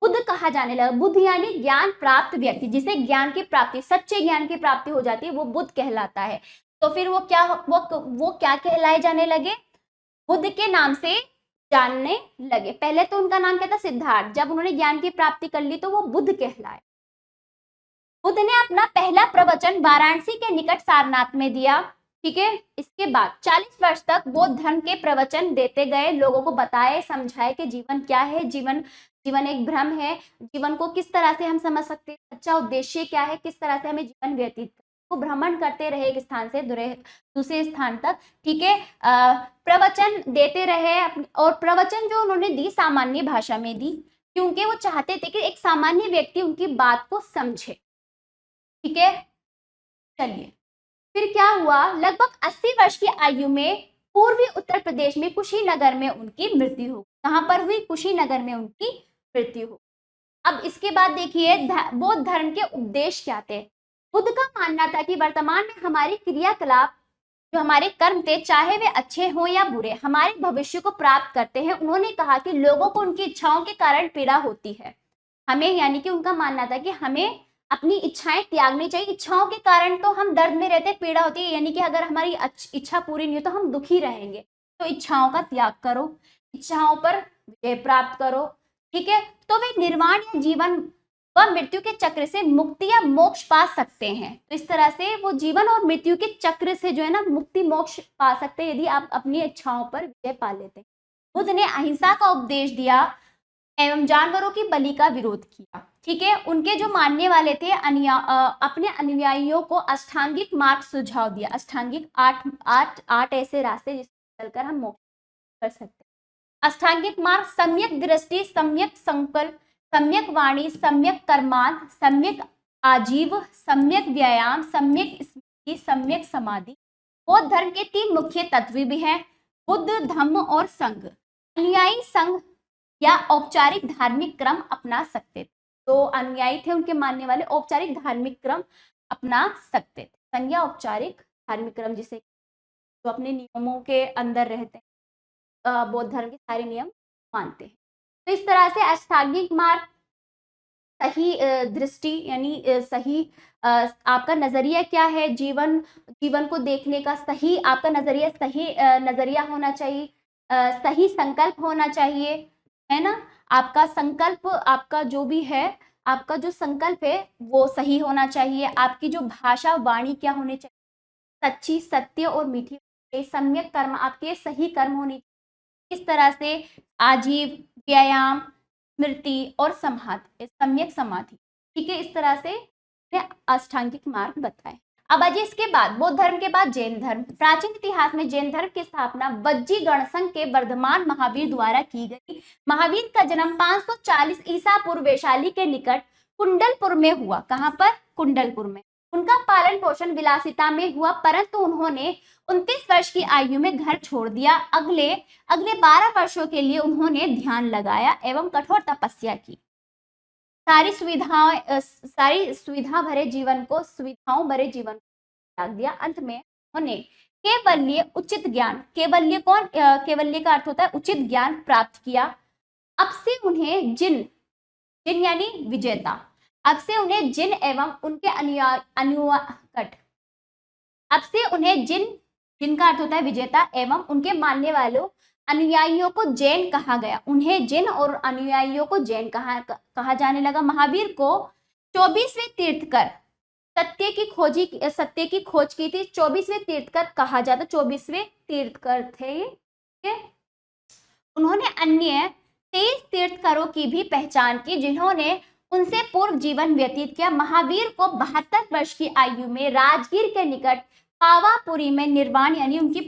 बुद्ध कहा जाने लगा। बुद्ध यानी ज्ञान प्राप्त व्यक्ति, जिसे ज्ञान की प्राप्ति, सच्चे ज्ञान की प्राप्ति हो जाती है, वो बुद्ध कहलाता है। तो फिर वो क्या कहलाए जाने लगे, बुद्ध के नाम से जानने लगे। पहले तो उनका नाम क्या था, सिद्धार्थ। जब उन्होंने ज्ञान की प्राप्ति कर ली तो वो बुद्ध कहलाए। बुद्ध ने अपना पहला प्रवचन वाराणसी के निकट सारनाथ में दिया। ठीक है। इसके बाद 40 वर्ष तक बौद्ध धर्म के प्रवचन देते गए, लोगों को बताए, समझाए कि जीवन क्या है, जीवन एक भ्रम है, जीवन को किस तरह से हम समझ सकते हैं, सच्चा उद्देश्य क्या है, किस तरह से हमें जीवन व्यतीत को भ्रमण करते रहे एक स्थान से दूसरे स्थान तक। ठीक है। प्रवचन देते रहे और प्रवचन जो उन्होंने दी सामान्य भाषा में दी, क्योंकि वो चाहते थे कि एक सामान्य व्यक्ति उनकी बात को समझे। ठीक है। चलिए, फिर क्या हुआ, लगभग 80 वर्ष की आयु में पूर्वी उत्तर प्रदेश में कुशीनगर में उनकी मृत्यु हो। कहां पर हुई, कुशीनगर में उनकी मृत्यु हो। अब इसके बाद देखिए बौद्ध धर्म के उपदेश क्या थे। बुद्ध का मानना था कि वर्तमान में हमारी क्रियाकलाप, जो हमारे कर्म थे, चाहे वे अच्छे हों या बुरे, हमारे भविष्य को प्राप्त करते हैं। उन्होंने कहा कि लोगों को उनकी इच्छाओं के कारण पीड़ा होती है। हमें, यानी कि उनका मानना था कि हमें अपनी इच्छाएं त्यागनी चाहिए। इच्छाओं के कारण तो हम दर्द में रहते, पीड़ा होती है, यानी कि अगर हमारी इच्छा पूरी नहीं हो तो हम दुखी रहेंगे। तो इच्छाओं का त्याग करो, इच्छाओं पर विजय प्राप्त करो। ठीक है। तो वे निर्वाण या जीवन व मृत्यु के चक्र से मुक्ति या मोक्ष पा सकते हैं। तो इस तरह से वो जीवन और मृत्यु के चक्र से जो है ना, मुक्ति मोक्ष पा सकते हैं यदि आप अपनी इच्छाओं पर विजय पा लेते हैं। बुद्ध ने अहिंसा का उपदेश दिया एवं जानवरों की बलि का विरोध किया। ठीक है। उनके जो मानने वाले थे अपने अनुयायियों को अष्टांगिक मार्ग सुझाव दिया। अष्टांगिक 8 ऐसे रास्ते जिससे चलकर हम मोक्ष कर सकते हैं। अष्टांगिक मार्ग: सम्यक दृष्टि, सम्यक संकल्प, सम्यक वाणी, सम्यक कर्मांत, सम्यक आजीव, सम्यक व्यायाम, सम्यक स्मृति, सम्यक समाधि। बौद्ध धर्म के 3 मुख्य तत्व भी हैं, बुद्ध, धम्म और संघ। अनुयायी संघ या औपचारिक धार्मिक क्रम अपना सकते थे। जो अनुयायी थे उनके मानने वाले औपचारिक धार्मिक क्रम अपना सकते थे। संज्ञा औपचारिक धार्मिक क्रम जिसे जो अपने नियमों के अंदर रहते हैं, बौद्ध धर्म के सारे नियम मानते हैं। तो इस तरह से अष्टांगिक मार्ग सही दृष्टि यानी सही आपका नजरिया क्या है, जीवन जीवन को देखने का सही आपका नजरिया सही नजरिया होना चाहिए, सही संकल्प होना चाहिए, है ना। आपका संकल्प आपका जो भी है, आपका जो संकल्प है वो सही होना चाहिए। आपकी जो भाषा वाणी क्या होनी चाहिए, सच्ची, सत्य और मीठी। सम्यक कर्म, आपके सही कर्म होने, इस तरह से आजीव, व्यायाम, स्मृति और समाधि, सम्यक समाधि, ठीक है। इस तरह से अष्टांगिक मार्ग बताए। अब अजय इसके बाद बौद्ध धर्म के बाद जैन धर्म। प्राचीन इतिहास में जैन धर्म की स्थापना वज्जी गणसंघ के वर्धमान महावीर द्वारा की गई। महावीर का जन्म 540 ईसा पूर्व वैशाली के निकट कुंडलपुर में हुआ। कहां पर? कुंडलपुर में। उनका पालन पोषण विलासिता में हुआ, परंतु उन्होंने 29 वर्ष की आयु में घर छोड़ दिया। अगले 12 वर्षों के लिए उन्होंने ध्यान लगाया एवं कठोर तपस्या की। सारी सुविधाओं भरे जीवन को त्याग दिया। अंत में उन्होंने केवल्य उचित ज्ञान, केवल्य केवल्य का अर्थ होता है उचित ज्ञान प्राप्त किया। अब से उन्हें जिन यानी विजेता, अब से उन्हें जिन एवं उनके अब से उन्हें जिनका अर्थ होता है विजेता एवं उनके मानने वालों अनुयायियों को जैन कहा गया। उन्हें जिन और अनुयायियों को जैन कहा जाने लगा। महावीर को 24वें तीर्थकर, सत्य की खोज की थी। 24वें तीर्थकर कहा जाता, 24वें तीर्थकर थे ये। उन्होंने अन्य 23 तीर्थकरों की भी पहचान की जिन्होंने उनसे पूर्व जीवन व्यतीत किया। महावीर को 72 वर्ष की आयु में राजगीर के निकट पावापुरी में निर्वाण यानी उनकी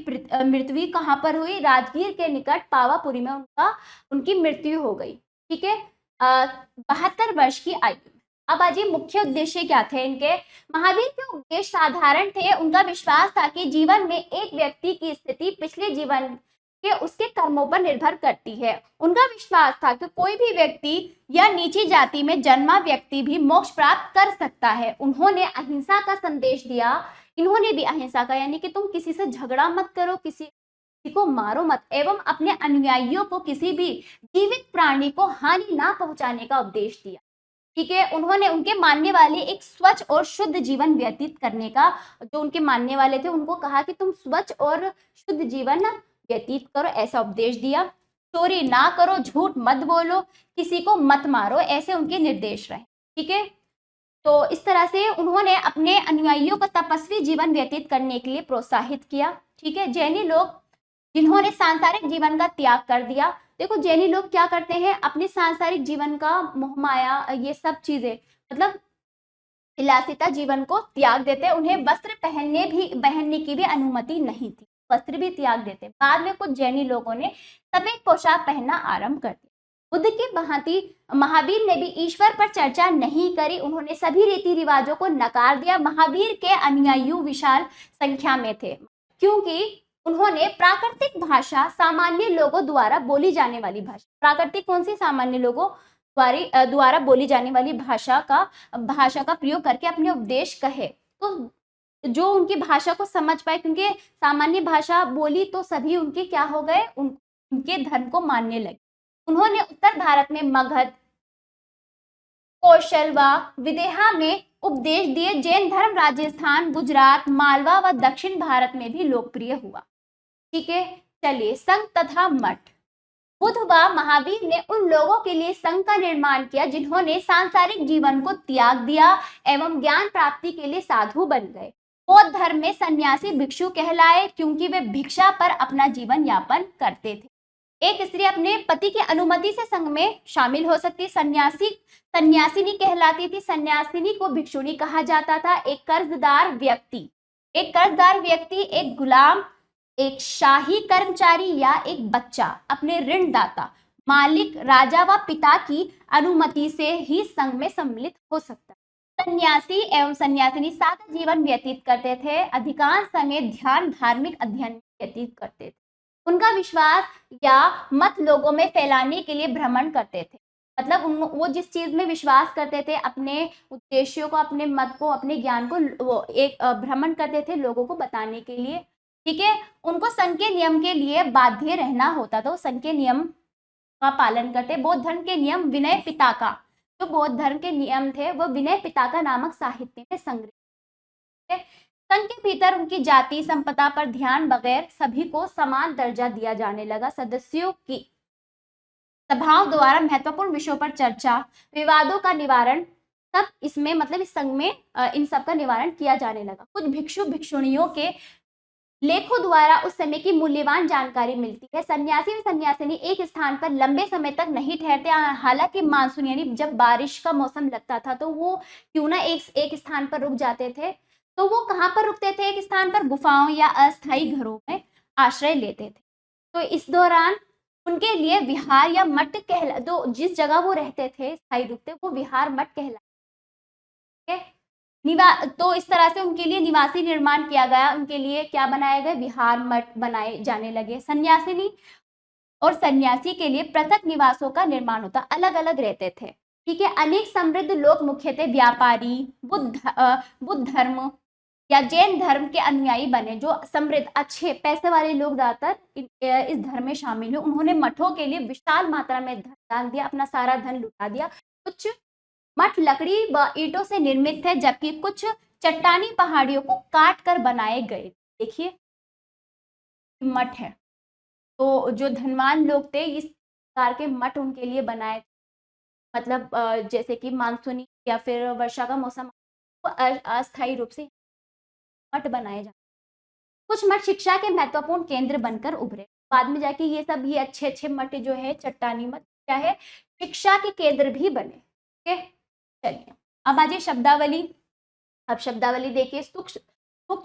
मृत्यु कहाँ पर हुई? राजगीर के निकट पावापुरी में उनकी मृत्यु हो गई, ठीक है, 72 वर्ष की आयु में। अब आज मुख्य उद्देश्य क्या थे इनके? महावीर के उद्देश्य साधारण थे। उनका विश्वास था कि जीवन में एक व्यक्ति की स्थिति पिछले जीवन के उसके कर्मों पर निर्भर करती है। उनका विश्वास था कि कोई भी व्यक्ति या नीची जाति में जन्मा व्यक्ति भी मोक्ष प्राप्त कर सकता है। उन्होंने अहिंसा का संदेश दिया। इन्होंने भी अहिंसा का यानी कि तुम किसी से झगड़ा मत करो, किसी को मारो मत एवं अपने अनुयायियों को किसी भी जीवित प्राणी को हानि ना पहुंचाने का उपदेश दिया, ठीक है। उन्होंने उनके मानने वाले एक स्वच्छ और शुद्ध जीवन व्यतीत करने का, जो उनके मानने वाले थे उनको कहा कि तुम स्वच्छ और शुद्ध जीवन व्यतीत करो, ऐसा उपदेश दिया। चोरी ना करो, झूठ मत बोलो, किसी को मत मारो, ऐसे उनके निर्देश रहे, ठीक है। तो इस तरह से उन्होंने अपने अनुयायियों को तपस्वी जीवन व्यतीत करने के लिए प्रोत्साहित किया, ठीक है। जैनी लोग जिन्होंने सांसारिक जीवन का त्याग कर दिया, देखो जैनी लोग क्या करते हैं, अपने सांसारिक जीवन का मोहमाया ये सब चीजें मतलब विलासिता जीवन को त्याग देते। उन्हें वस्त्र पहनने की भी अनुमति नहीं थी, वस्त्र भी त्याग देते। बाद में कुछ जैनी लोगों ने सफेद पोशाक पहनना आरंभ कर दिया। बुद्ध की भांति महावीर ने भी ईश्वर पर चर्चा नहीं करी। उन्होंने सभी रीति रिवाजों को नकार दिया। महावीर के अनुयायी विशाल संख्या में थे क्योंकि उन्होंने प्राकृतिक भाषा, सामान्य लोगों द्वारा बोली जाने वाली भाषा, प्राकृतिक कौन सी? सामान्य लोगों द्वारा बोली जाने वाली भाषा का प्रयोग करके अपने उपदेश कहे, तो जो उनकी भाषा को समझ पाए, क्योंकि सामान्य भाषा बोली तो सभी उनके क्या हो गए, उनके धर्म को मानने लगे। उन्होंने उत्तर भारत में मगध, कौशल व विदेहा में उपदेश दिए। जैन धर्म राजस्थान, गुजरात, मालवा व दक्षिण भारत में भी लोकप्रिय हुआ, ठीक है। चलिए, संघ तथा मठ। बुद्ध व महावीर ने उन लोगों के लिए संघ का निर्माण किया जिन्होंने सांसारिक जीवन को त्याग दिया एवं ज्ञान प्राप्ति के लिए साधु बन गए। बौद्ध धर्म में सन्यासी भिक्षु कहलाए क्योंकि वे भिक्षा पर अपना जीवन यापन करते थे। एक स्त्री अपने पति की अनुमति से संघ में शामिल हो सकती। सन्यासिनी कहलाती थी। सन्यासिनी को भिक्षुणी कहा जाता था। एक कर्जदार व्यक्ति, एक गुलाम, एक शाही कर्मचारी या एक बच्चा अपने ऋणदाता, मालिक, राजा व पिता की अनुमति से ही संघ में सम्मिलित हो सकता है। सन्यासी एवं सन्यासिनी सादा जीवन व्यतीत करते थे। अधिकांश समय ध्यान, धार्मिक अध्ययन में व्यतीत करते थे। उनका विश्वास या मत लोगों में फैलाने के लिए भ्रमण करते थे। मतलब वो जिस चीज में विश्वास करते थे, अपने उद्देश्यों को, अपने मत को, अपने ज्ञान को वो एक भ्रमण करते थे लोगों को बताने के लिए। ठीक है, उनको संघ के नियम के लिए बाध्य रहना होता था, संघ के नियम का पालन करते। बौद्ध धर्म के नियम विनय पिटका, जो बौद्ध धर्म के नियम थे वो विनय पिटका नामक साहित्य में संग्रहित। संघ के भीतर उनकी जाति संपदा पर ध्यान बगैर सभी को समान दर्जा दिया जाने लगा। सदस्यों की सभाओं द्वारा महत्वपूर्ण विषयों पर चर्चा, विवादों का निवारण, सब इसमें मतलब इस संघ में इन सब का निवारण किया जाने लगा। कुछ भिक्षु भिक्षुणियों के लेखों द्वारा उस समय की मूल्यवान जानकारी मिलती है। सन्यासी व सन्यासिनी एक स्थान पर लंबे समय तक नहीं ठहरते। हालांकि मानसून यानी जब बारिश का मौसम लगता था तो वो क्यों ना एक स्थान पर रुक जाते थे। तो वो कहाँ पर रुकते थे? एक स्थान पर, गुफाओं या अस्थायी घरों में आश्रय लेते थे। तो इस दौरान उनके लिए विहार या मठ कहला, जो जिस जगह वो रहते थे स्थायी रूप से, वो विहार मठ कहला। तो इस तरह से उनके लिए निवासी निर्माण किया गया। उनके लिए क्या बनाए गए? विहार मठ बनाए जाने लगे। सन्यासिनी और सन्यासी के लिए पृथक निवासों का निर्माण होता, अलग अलग रहते थे। ठीक है, अनेक समृद्ध लोग मुख्यतः व्यापारी, बुद्ध धर्म या जैन धर्म के अनुयायी बने। जो समृद्ध अच्छे पैसे वाले लोग ज्यादातर इस धर्म में शामिल हुए। उन्होंने मठों के लिए विशाल मात्रा में धन दान दिया, अपना सारा धन लुटा दिया। कुछ मठ लकड़ी व ईंटों से निर्मित थे, जबकि कुछ चट्टानी पहाड़ियों को काट कर बनाए गए। देखिए मठ है, तो जो धनवान लोग थे इस प्रकार के मठ उनके लिए बनाए। मतलब जैसे कि मानसूनी या फिर वर्षा का मौसम, अस्थायी रूप से मठ बनाए जाते। कुछ मठ शिक्षा के महत्वपूर्ण केंद्र बनकर उभरे। बाद में जाके ये सब ये अच्छे अच्छे मठ जो है चट्टानी मठ क्या है, शिक्षा के केंद्र भी बने। ठीक है, चलिए अब आ जाइए शब्दावली। अब शब्दावली देखिए। सूक्ष्म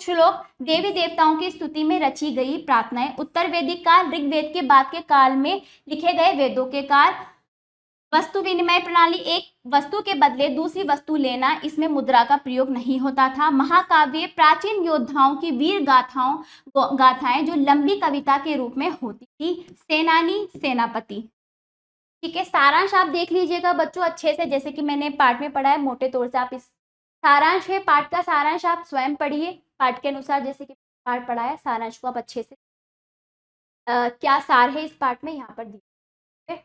श्लोक देवी देवताओं की स्तुति में रची गई प्रार्थनाएं। उत्तर वैदिक काल, ऋग्वेद के बाद के काल में लिखे गए वेदों के काल। वस्तु विनिमय प्रणाली, एक वस्तु के बदले दूसरी वस्तु लेना, इसमें मुद्रा का प्रयोग नहीं होता था। महाकाव्य, प्राचीन योद्धाओं की वीर गाथाएं जो लंबी कविता के रूप में होती थी। सेनानी, सेनापति। ठीक है, सारांश आप देख लीजिएगा बच्चों अच्छे से, जैसे कि मैंने पाठ में पढ़ा है मोटे तौर से। आप इस सारांश है, पाठ का सारांश आप स्वयं पढ़िए पाठ के अनुसार, जैसे कि पाठ पढ़ा है सारांश को आप अच्छे से क्या सार है इस पाठ में यहाँ पर दिए।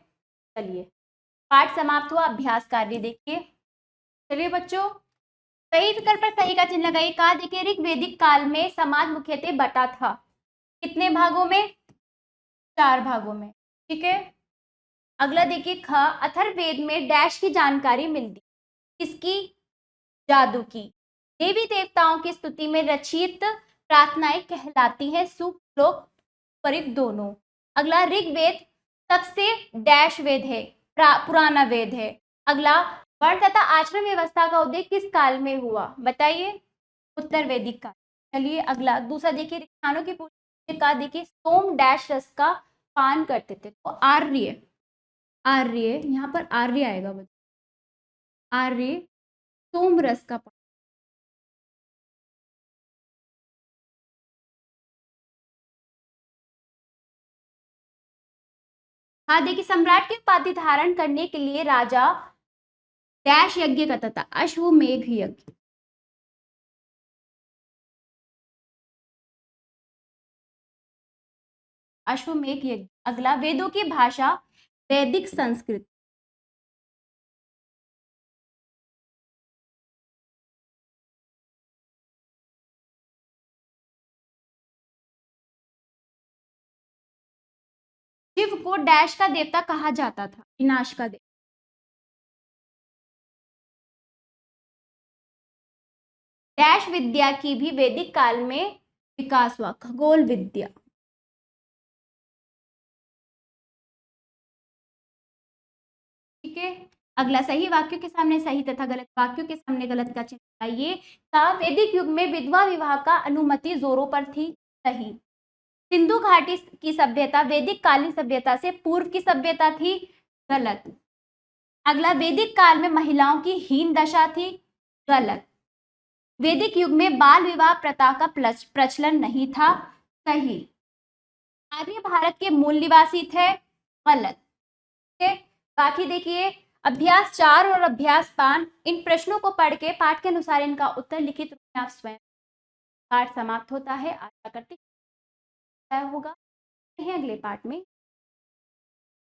चलिए पाठ समाप्त हुआ। अभ्यास कार्य देखिए। चलिए बच्चों, सही विकल्प पर सही का चिन्ह लगाइए। कहा देखिए, ऋग्वैदिक काल में समाज मुख्यतः बटा था। कितने भागों में? 4 भागों में। ठीक है, अगला देखिए ख, अथर्ववेद में डैश की जानकारी मिलती। किसकी? जादू की। देवी देवताओं की स्तुति में रचित प्रार्थनाएं कहलाती है सूक्त, श्लोक, परिक दोनों। अगला ऋग्वेद सबसे डैश वेद है, पुराना वेद है। अगला वर्ण तथा आश्रम व्यवस्था का उदय किस काल में हुआ? बताइए। उत्तर वैदिक काल। चलिए अगला दूसरा देखिए, किसानों की पूजा का देखिए, सोम डैश रस का पान करते थे। तो आर्य, आर्य यहाँ पर आर्य आएगा बच्चों, आर्य सोम रस का पान। हाँ देखिए, सम्राट की उपाधि धारण करने के लिए राजा डैश यज्ञ करता था, अश्वमेघ यज्ञ। अश्वमेघ यज्ञ। अगला वेदों की भाषा वैदिक संस्कृत। शिव को डैश का देवता कहा जाता था, विनाश का देवता। डैश विद्या की भी वैदिक काल में विकास हुआ, खगोल विद्या। ठीक है, अगला सही वाक्यों के सामने सही तथा गलत वाक्यों के सामने गलत का चिन्ह लगाइए। वैदिक युग में विधवा विवाह का अनुमति जोरों पर थी, सही। सिंधु घाटी की सभ्यता वैदिक कालीन सभ्यता से पूर्व की सभ्यता थी, गलत। अगला वैदिक काल में महिलाओं की हीन दशा थी, गलत। वैदिक युग में बाल विवाह प्रथा का प्रचलन नहीं था, सही। आर्य भारत के मूल निवासी थे, गलत। बाकी देखिए अभ्यास 4 और अभ्यास 5, इन प्रश्नों को पढ़ के पाठ के अनुसार इनका उत्तर लिखित रूप में आप स्वयं। पाठ समाप्त होता है। आशा करती होगा। अगले पाठ में।